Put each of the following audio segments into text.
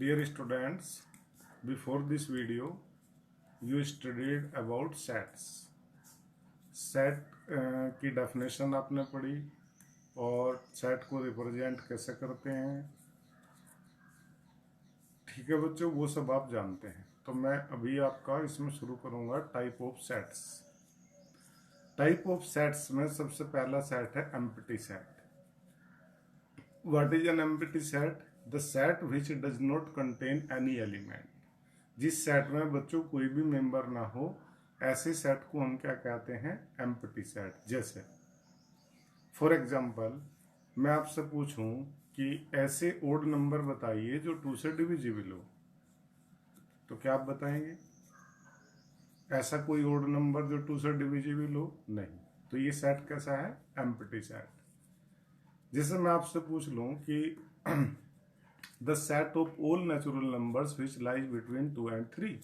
Dear students, before this video, you studied about sets. Set की definition आपने पढ़ी और सेट को रिप्रेजेंट कैसे करते हैं। ठीक है बच्चों, वो सब आप जानते हैं। तो मैं अभी आपका इसमें शुरू करूंगा type of sets. Type of sets में सबसे पहला सेट है empty set. What is an empty set? The set which does not contain any element. जिस सेट में बच्चों कोई भी मेंबर ना हो, ऐसे सेट को हम क्या कहते हैं? Empty set. जैसे फॉर एग्जाम्पल मैं आपसे पूछूं कि ऐसे ओड नंबर बताइए जो 2 से डिविजिबल हो, तो क्या आप बताएंगे? ऐसा कोई ओड नंबर जो 2 से डिविजिबल हो? नहीं। तो ये सेट कैसा है? Empty set. जैसे मैं आपसे पूछ लूं कि the set of all natural numbers which lies between 2 and 3।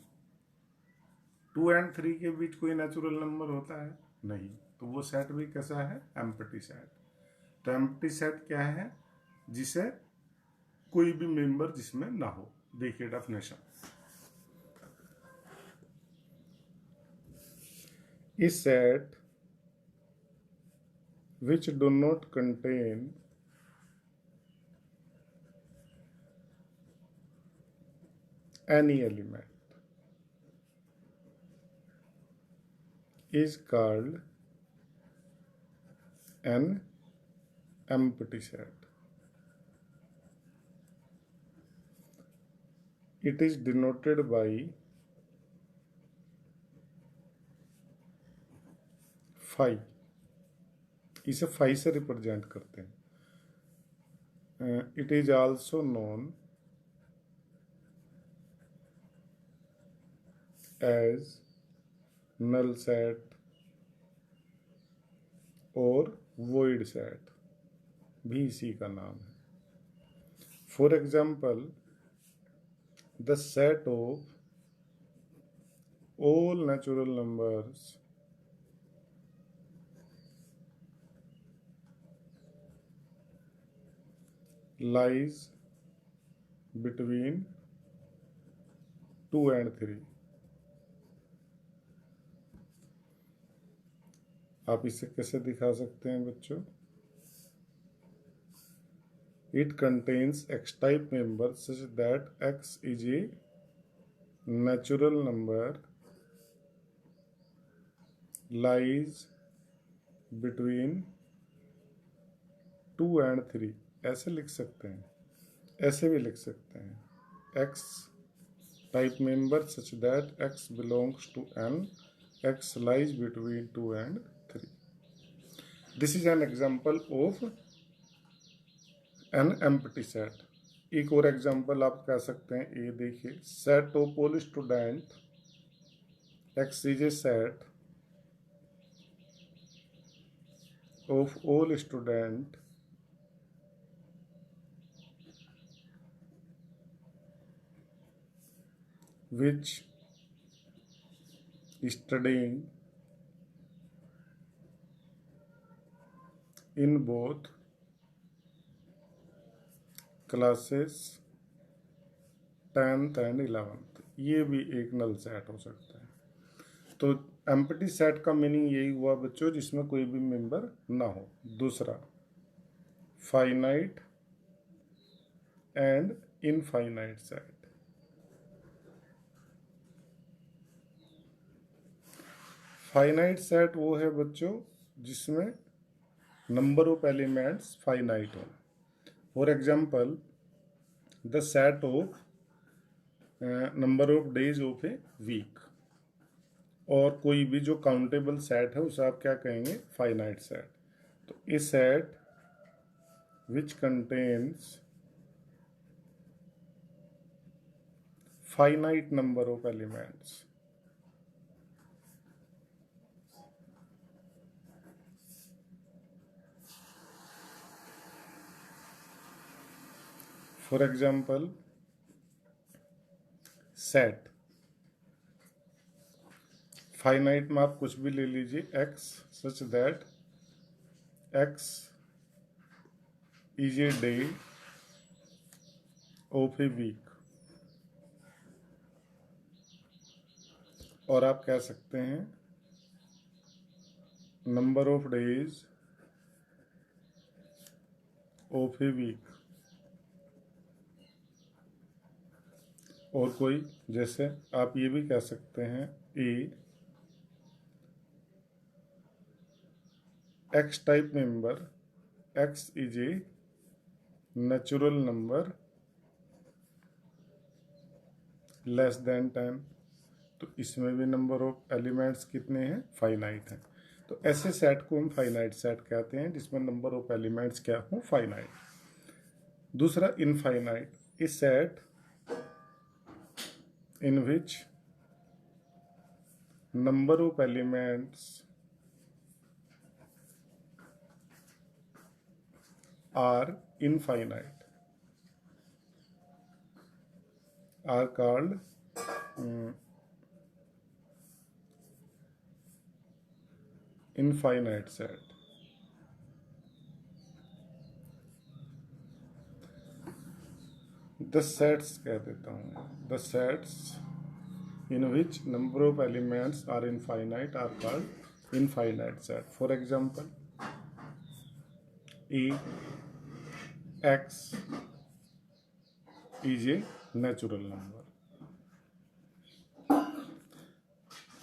2 and 3 के बीच कोई नेचुरल नंबर होता है? नहीं। तो वो सेट भी कैसा है? Empty set. तो एम्प्टी सेट क्या है? जिसे कोई भी मेंबर जिसमें ना हो। देखिए डेफिनेशन, इस set which do not contain any element is called an empty set. It is denoted by phi। इसे phi से रिप्रेजेंट करते हैं। It is also known as null set और void सेट भी इसी का नाम है। For example the set of all natural numbers lies between 2 and 3। आप इसे कैसे दिखा सकते हैं बच्चों? It contains X type member such that X is a natural number lies between 2 and 3। ऐसे लिख सकते हैं, ऐसे भी लिख सकते हैं। X type member such that X belongs to N, X lies between 2 and 3। This is an example of an empty set। एक और एग्जाम्पल आप कह सकते हैं, ये देखिए, set of all student X is a set of all student which studying in both classes 10th and 11th। ये भी एक नल सेट हो सकता है। तो एम्प्टी सेट का मीनिंग यही हुआ बच्चों, जिसमें कोई भी मेंबर ना हो। दूसरा, finite and infinite set. Finite set वो है बच्चों जिसमें नंबर ऑफ एलिमेंट्स फाइनाइट हो। For example the set of number of days of a week. और कोई भी जो काउंटेबल सेट है उसे आप क्या कहेंगे? Finite set. तो a set which contains finite number of elements for example set finite में आप कुछ भी ले लीजिए, X such that X is a day of a week. और आप कह सकते हैं number of days of a week. और कोई, जैसे आप ये भी कह सकते हैं a x type member, x is a natural number less than 10। तो इसमें भी नंबर ऑफ एलिमेंट्स कितने हैं, फाइनाइट हैं। तो ऐसे सेट को हम फाइनाइट सेट कहते हैं जिसमें नंबर ऑफ एलिमेंट्स क्या हो, फाइनाइट। दूसरा इनफाइनाइट, इस set in which number of elements are infinite are called infinite set. The sets कह देता हूँ, the sets in which number of elements are infinite are called infinite set. For example, E x is a natural number.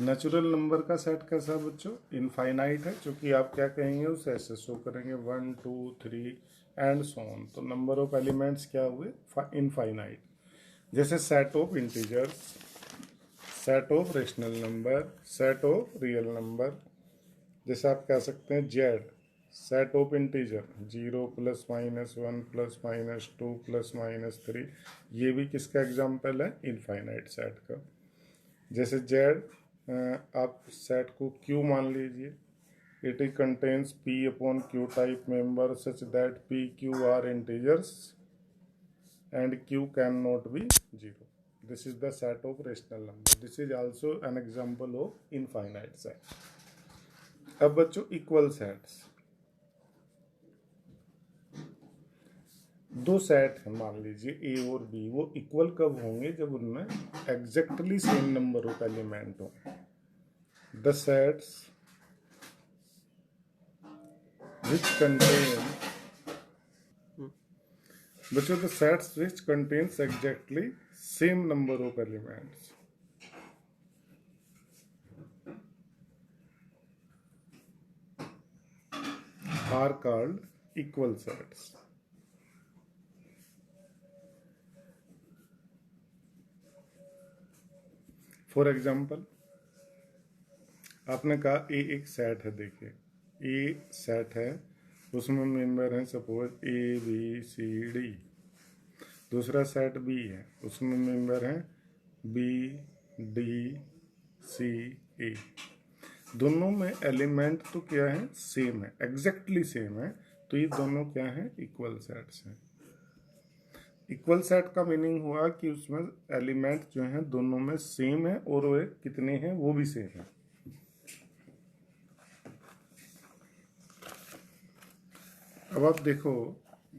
Natural number का set कैसा है बच्चों, infinite है, क्योंकि आप क्या कहेंगे उसे ऐसे शो करेंगे 1 2 3 एंड सो ऑन। तो नंबर ऑफ एलिमेंट्स क्या हुए, इनफाइनाइट। जैसे set of integers, set of rational number, set of real number. जैसे आप कह सकते हैं Z set of integer 0 plus minus 1 plus minus 2 plus minus 3। ये भी किसका एग्जाम्पल है, इनफाइनाइट सेट का। जैसे जेड आप सेट को क्यू मान लीजिए, it contains P upon Q type member such that P Q R integers and Q can not be zero. This is the set of rational number. This is also an example of infinite set. अब बच्चों equal sets, दो set है मान लीजिए ए और B, वो equal कब होंगे, जब उनमें exactly same number of element हो। द सेट्स which contain बच्चों the sets which contains exactly same number of elements are called equal sets. For example, आपने कहा ए एक सेट है, देखिए ए सेट है, उसमें मेंबर हैं suppose A B C D. दूसरा सेट बी है, उसमें मेंबर हैं बी डी सी ए। दोनों में एलिमेंट तो क्या है, सेम है, एग्जैक्टली सेम है। तो ये दोनों क्या है, इक्वल सेट्स हैं। इक्वल सेट का मीनिंग हुआ कि उसमें एलिमेंट जो हैं दोनों में सेम है, और वे कितने हैं, वो भी सेम है। अब आप देखो,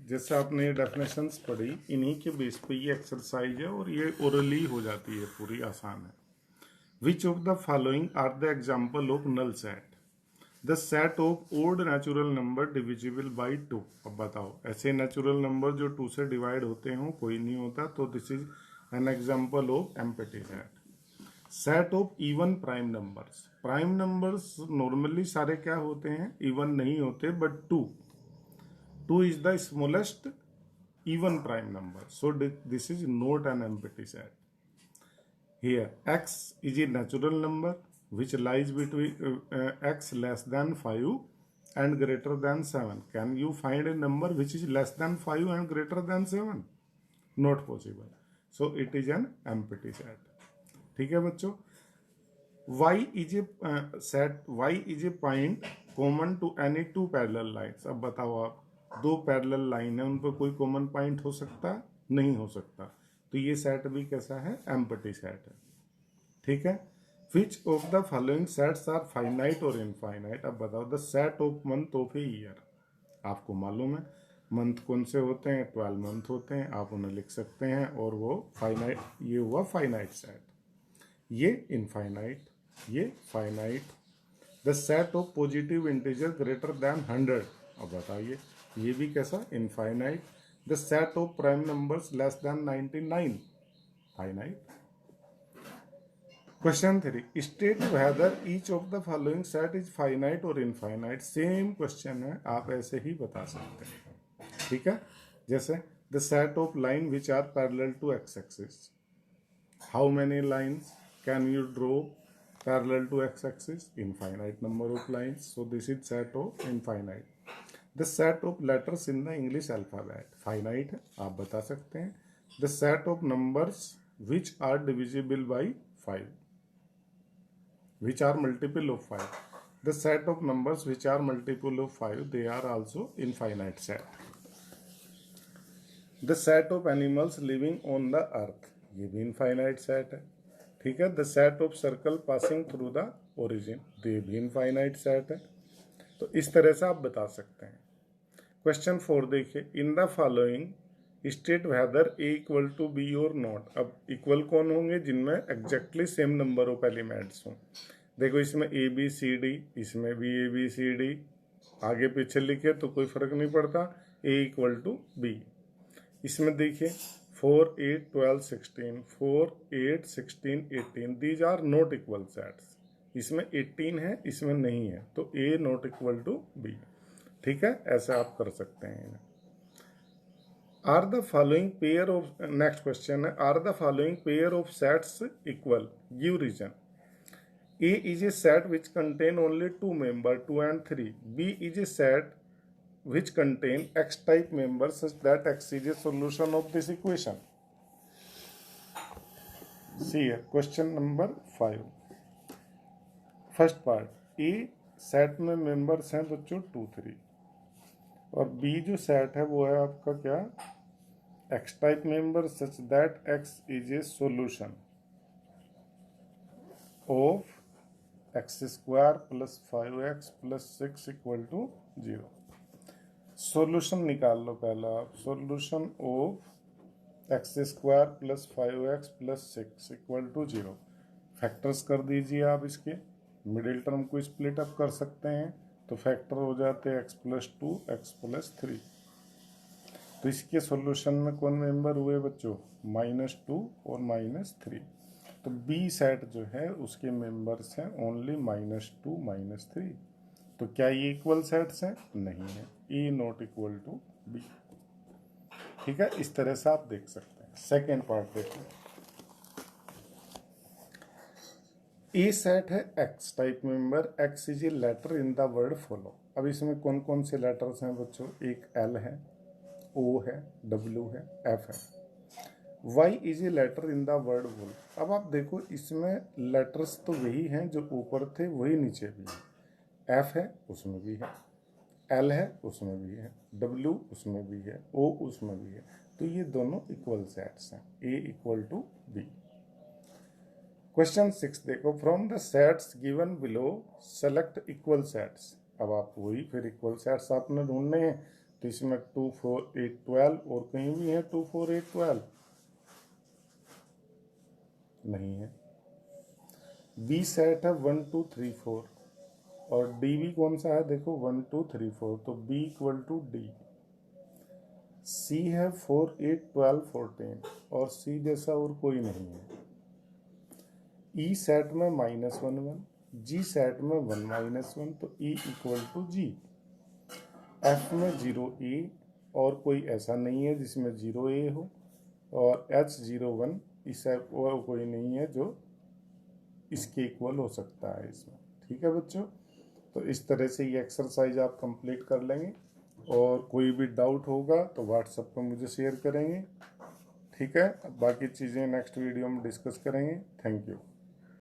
जैसे आपने ये डेफिनेशंस पढ़ी, इन्हीं के बेस पे ये एक्सरसाइज है, और ये ओरली हो जाती है, पूरी आसान है। Which of the following are the example of null set, the set of odd natural number divisible by 2। अब बताओ, ऐसे नेचुरल नंबर जो 2 से डिवाइड होते हों, कोई नहीं होता, तो this is an example of empty set. Set of even prime numbers, prime numbers normally सारे क्या होते हैं, इवन नहीं होते, but 2 is the smallest even prime number. So this is not an empty set. Here x is a natural number which lies between x less than 5 and greater than 7. Can you find a number which is less than 5 and greater than 7? Not possible. So it is an empty set. ठीक है बच्चों। y is a set, y is a point common to any two parallel lines। अब बताओ आप, दो parallel line है, उन पर कोई कॉमन पॉइंट हो सकता, नहीं हो सकता। तो ये सेट भी कैसा है, एम्प्टी सेट है। ठीक है। Which of the following sets are finite और इनफाइनाइट। अब बताओ, the set of month of a year, आपको मालूम है मंथ कौन से होते हैं, 12 मंथ होते हैं, आप उन्हें लिख सकते हैं, और वो फाइनाइट, ये हुआ फाइनाइट सेट, ये इनफाइनाइट। ये finite. The set of positive integer greater than 100, अब बताइए ये भी कैसा, infinite. The set of prime numbers less than 99, finite. Question 3, state whether each of the following set is finite और इनफाइनाइट। सेम क्वेश्चन है, आप ऐसे ही बता सकते हैं, ठीक है। जैसे the set of line which are parallel to X axis, how many lines can you draw parallel to x-axis? Infinite number of lines, so this is set of infinite. The set of letters in the English alphabet, finite है, आप बता सकते हैं। The set of numbers which are divisible by 5, which are multiple of 5. The set of numbers which are multiple of 5, they are also infinite set. The set of animals living on the earth, ये भी infinite set है, ठीक है। The set of circle passing through the origin, तो ये भी infinite set है। तो इस तरह से आप बता सकते हैं। क्वेश्चन 4 देखिए, in the following state whether A equal to B और नॉट। अब इक्वल कौन होंगे, जिनमें exactly same number of elements हों। देखो इसमें ए बी सी डी, इसमें भी ए बी सी डी, आगे पीछे लिखे तो कोई फर्क नहीं पड़ता, ए इक्वल टू बी। इसमें देखिए 4, 8, 12, 16, 4, 8, 16, 18, these are not equal sets. इसमें 18 है, इसमें नहीं है, तो A not equal to B, ठीक है। ऐसे आप कर सकते हैं। Are the following pair of, next question है, are the following pair of sets equal, give reason. A is a set which contain only 2 member 2 and 3, B is a set which contain x type members such that x is a solution of this equation. See here, question number 5, first part, A set में members हैं बच्चों 2, 3, और B जो set है वो है आपका क्या, x type member such that x is a solution of x square plus 5x plus 6 equal to 0। Solution निकाल लो पहला आप, solution of X square plus 5x plus 6 equal to 0। Factors कर दीजिए आप, इसके मिडिल टर्म को स्प्लिट अप कर सकते हैं, तो फैक्टर हो जाते हैं x प्लस 2 x प्लस 3। तो इसके सॉल्यूशन में कौन मेंबर हुए बच्चों, -2 और -3। तो बी सेट जो है उसके मेंबर्स हैं ओनली -2 -3। तो क्या ये इक्वल सेट्स हैं, नहीं है, ए नॉट इक्वल टू बी, ठीक है। इस तरह से आप देख सकते हैं। सेकेंड पार्ट देखिए, ए सेट है X type member, x is a letter in the word follow. अब इसमें कौन कौन से लेटर्स हैं बच्चों, एक एल है, ओ है, डब्ल्यू है, एफ है। Y is a letter in the word wool. अब आप देखो इसमें लेटर्स तो वही हैं जो ऊपर थे, वही नीचे भी है। एफ है उसमें भी है, एल है उसमें भी है, डब्ल्यू उसमें भी है, ओ उसमें भी है। तो ये दोनों इक्वल सेट्स हैं, ए इक्वल टू बी। क्वेश्चन 6 देखो, from the sets given below select equal sets. अब आप वही फिर इक्वल सेट्स आपने ढूंढने हैं, तो इसमें 2, 4, 8, 12 और कहीं भी है 2, 4, 8, 12 नहीं है। बी सेट है 1, 2, 3, 4, और डी भी कौन सा है, देखो 1, 2, 3, 4, तो बी इक्वल टू डी। सी है 4, 8, 12, 14, और सी जैसा और कोई नहीं है। ई सेट में -1, 1, जी सेट में 1, -1, तो E equal to G. F में 0 ए, और कोई ऐसा नहीं है जिसमें 0 ए हो, और H 0, 1 इसे और कोई नहीं है जो इसके इक्वल हो सकता है इसमें, ठीक है बच्चों। तो इस तरह से ये एक्सरसाइज आप कंप्लीट कर लेंगे, और कोई भी डाउट होगा तो व्हाट्सएप पर मुझे शेयर करेंगे, ठीक है। बाकी चीज़ें नेक्स्ट वीडियो में डिस्कस करेंगे। Thank you.